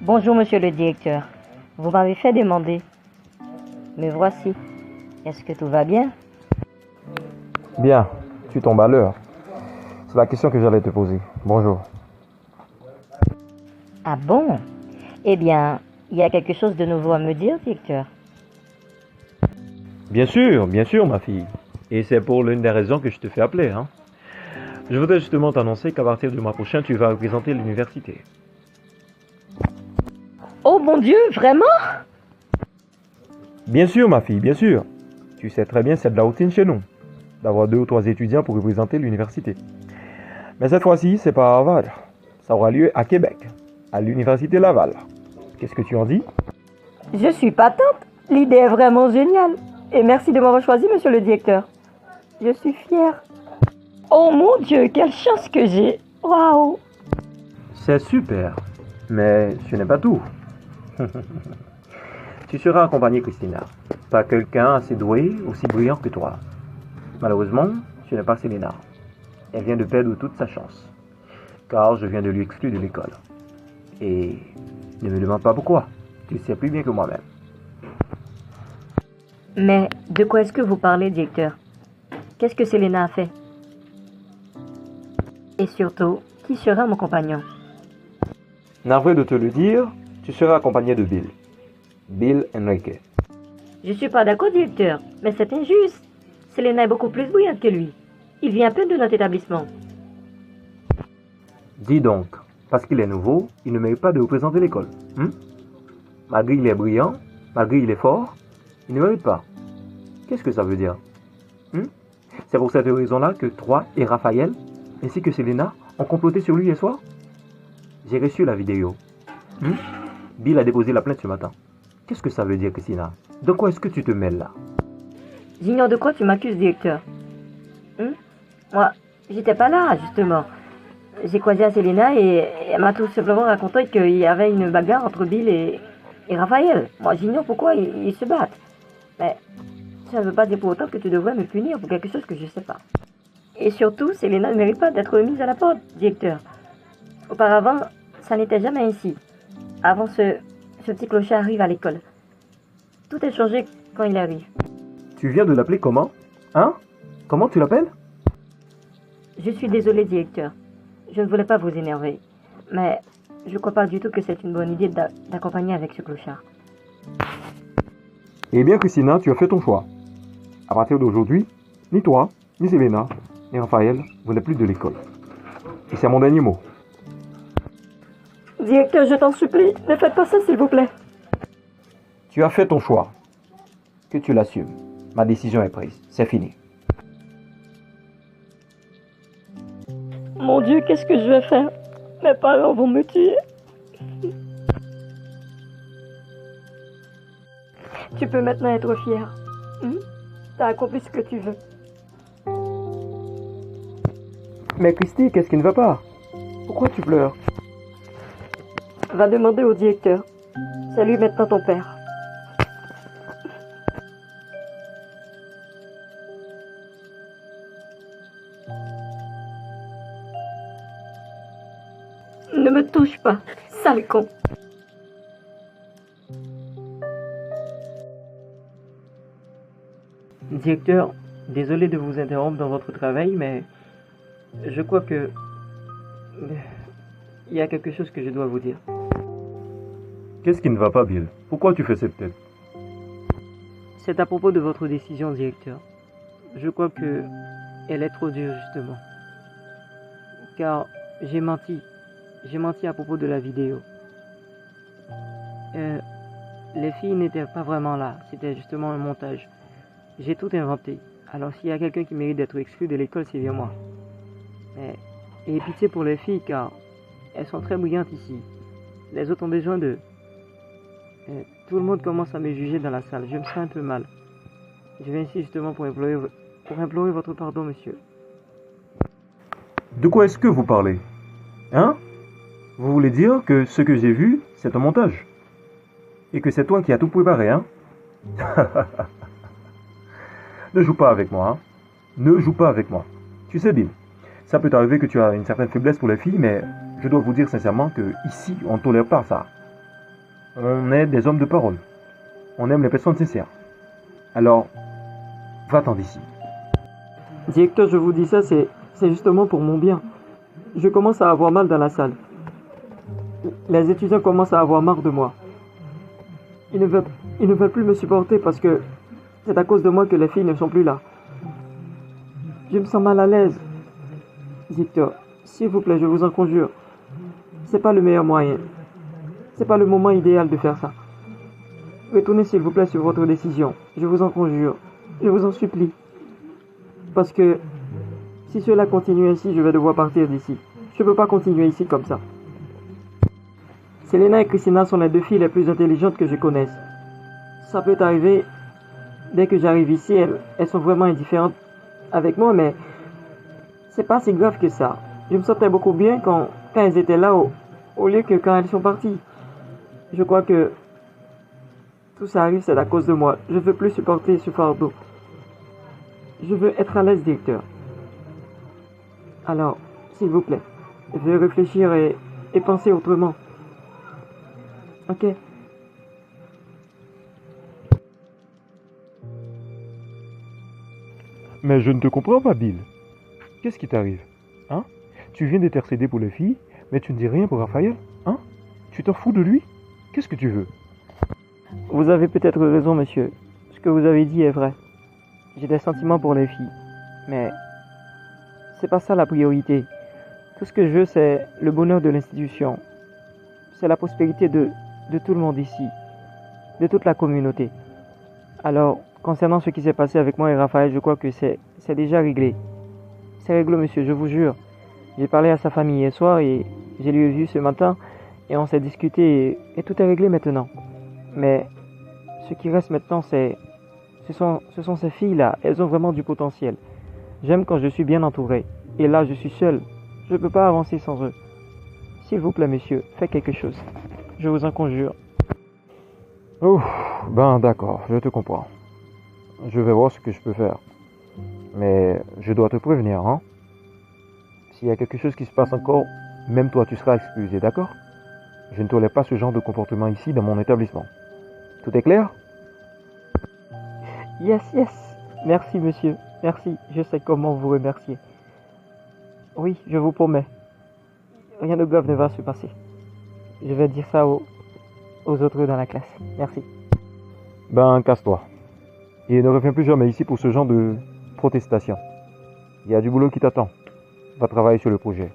Bonjour, monsieur le directeur. Vous m'avez fait demander. Me voici. Est-ce que tout va bien? Bien, tu tombes à l'heure. C'est la question que j'allais te poser. Bonjour. Ah bon? Eh bien, il y a quelque chose de nouveau à me dire, directeur. Bien sûr, ma fille. Et c'est pour l'une des raisons que je te fais appeler, hein. Je voudrais justement t'annoncer qu'à partir du mois prochain, tu vas représenter l'université. Oh mon Dieu, vraiment? Bien sûr, ma fille, bien sûr. Tu sais très bien, c'est de la routine chez nous, d'avoir 2 ou 3 étudiants pour représenter l'université. Mais cette fois-ci, c'est pas à Harvard. Ça aura lieu à Québec, à l'université Laval. Qu'est-ce que tu en dis? Je suis patente. L'idée est vraiment géniale. Et merci de m'avoir choisi, monsieur le directeur. Je suis fière. Oh mon Dieu, quelle chance que j'ai. Waouh! C'est super, mais ce n'est pas tout. Tu seras accompagnée, Christina, par quelqu'un assez doué, aussi brillant que toi. Malheureusement, ce n'est pas Selena. Elle vient de perdre toute sa chance, car je viens de lui exclure de l'école. Et ne me demande pas pourquoi, tu sais plus bien que moi-même. Mais de quoi est-ce que vous parlez, directeur? Qu'est-ce que Selena a fait? Et surtout, qui sera mon compagnon? Navré de te le dire, tu seras accompagné de Bill. Bill Enrique. Je suis pas d'accord, directeur, mais c'est injuste. Selena est beaucoup plus brillante que lui. Il vient à peine de notre établissement. Dis donc, parce qu'il est nouveau, il ne mérite pas de représenter l'école. Malgré il est brillant, malgré il est fort, il ne mérite pas. Qu'est-ce que ça veut dire? C'est pour cette raison-là que toi et Raphaël, ainsi que Selena, ont comploté sur lui hier soir? J'ai reçu la vidéo. Bill a déposé la plainte ce matin. Qu'est-ce que ça veut dire, Christina? De quoi est-ce que tu te mêles là? J'ignore de quoi tu m'accuses, directeur. Moi, j'étais pas là, justement. J'ai croisé à Selena et elle m'a tout simplement raconté qu'il y avait une bagarre entre Bill et Raphaël. Moi, j'ignore pourquoi ils se battent. Mais ça ne veut pas dire pour autant que tu devrais me punir pour quelque chose que je ne sais pas. Et surtout, Selena ne mérite pas d'être mise à la porte, directeur. Auparavant, ça n'était jamais ainsi. Avant ce petit clochard arrive à l'école. Tout est changé quand il arrive. Tu viens de l'appeler comment? Comment tu l'appelles? Je suis désolé, directeur. Je ne voulais pas vous énerver. Mais je ne crois pas du tout que c'est une bonne idée d'accompagner avec ce clochard. Eh bien, Christina, tu as fait ton choix. À partir d'aujourd'hui, ni toi, ni Selena, ni Raphaël, vous n'êtes plus de l'école. Et c'est mon dernier mot. Directeur, je t'en supplie, ne faites pas ça, s'il vous plaît. Tu as fait ton choix. Que tu l'assumes. Ma décision est prise. C'est fini. Mon Dieu, qu'est-ce que je vais faire? Mes parents vont me tuer. Tu peux maintenant être fier. T'as accompli ce que tu veux. Mais Christy, qu'est-ce qui ne va pas? Pourquoi tu pleures? Va demander au directeur. C'est lui maintenant ton père. Ne me touche pas, sale con. Directeur, désolé de vous interrompre dans votre travail, mais je crois que il y a quelque chose que je dois vous dire. Qu'est-ce qui ne va pas, Bill? Pourquoi tu fais cette tête? C'est à propos de votre décision, directeur. Je crois que elle est trop dure, justement. Car j'ai menti. J'ai menti à propos de la vidéo. Les filles n'étaient pas vraiment là. C'était justement un montage. J'ai tout inventé. Alors s'il y a quelqu'un qui mérite d'être exclu de l'école, c'est bien moi. Et pitié pour les filles, car elles sont très brillantes ici. Les autres ont besoin d'eux. Tout le monde commence à me juger dans la salle. Je me sens un peu mal. Je viens ici justement pour implorer votre pardon, monsieur. De quoi est-ce que vous parlez? Vous voulez dire que ce que j'ai vu, c'est un montage? Et que c'est toi qui as tout préparé, Ne joue pas avec moi, Ne joue pas avec moi. Tu sais, Bill, ça peut t'arriver que tu as une certaine faiblesse pour les filles, mais je dois vous dire sincèrement que ici, on ne tolère pas ça. On est des hommes de parole. On aime les personnes sincères. Alors, va-t'en d'ici. Directeur, je vous dis ça, c'est justement pour mon bien. Je commence à avoir mal dans la salle. Les étudiants commencent à avoir marre de moi. Ils ne veulent plus me supporter parce que c'est à cause de moi que les filles ne sont plus là. Je me sens mal à l'aise. Victor, s'il vous plaît, je vous en conjure. C'est pas le meilleur moyen. C'est pas le moment idéal de faire ça. Retournez s'il vous plaît sur votre décision. Je vous en conjure. Je vous en supplie. Parce que si cela continue ainsi, je vais devoir partir d'ici. Je ne peux pas continuer ici comme ça. Selena et Christina sont les deux filles les plus intelligentes que je connaisse. Ça peut arriver, dès que j'arrive ici, elles sont vraiment indifférentes avec moi, mais c'est pas si grave que ça. Je me sentais beaucoup bien quand elles étaient là au lieu que quand elles sont parties. Je crois que tout ça arrive, c'est à cause de moi. Je ne veux plus supporter ce fardeau. Je veux être à l'aise, directeur. Alors, s'il vous plaît, je vais réfléchir et penser autrement. Ok. Mais je ne te comprends pas, Bill. Qu'est-ce qui t'arrive? Hein? Tu viens d'intercéder pour les filles, mais tu ne dis rien pour Raphaël? Hein? Tu t'en fous de lui? Qu'est-ce que tu veux? Vous avez peut-être raison, monsieur. Ce que vous avez dit est vrai. J'ai des sentiments pour les filles. Mais c'est pas ça la priorité. Tout ce que je veux, c'est le bonheur de l'institution. C'est la prospérité de tout le monde ici. De toute la communauté. Alors, concernant ce qui s'est passé avec moi et Raphaël, je crois que c'est déjà réglé. C'est réglé, monsieur, je vous jure. J'ai parlé à sa famille hier soir et je l'ai vu ce matin et on s'est discuté et tout est réglé maintenant. Mais ce qui reste maintenant, ce sont ces filles-là. Elles ont vraiment du potentiel. J'aime quand je suis bien entouré. Et là, je suis seul. Je ne peux pas avancer sans eux. S'il vous plaît, monsieur, faites quelque chose. Je vous en conjure. Oh, ben d'accord, je te comprends. Je vais voir ce que je peux faire. Mais je dois te prévenir, hein. S'il y a quelque chose qui se passe encore, même toi tu seras excusé, d'accord? Je ne tolère pas ce genre de comportement ici dans mon établissement. Tout est clair? Yes, yes. Merci, monsieur. Merci. Je sais comment vous remercier. Oui, je vous promets. Rien de grave ne va se passer. Je vais dire ça aux autres dans la classe. Merci. Ben, casse-toi. Et ne reviens plus jamais ici pour ce genre de protestation. Il y a du boulot qui t'attend. Va travailler sur le projet.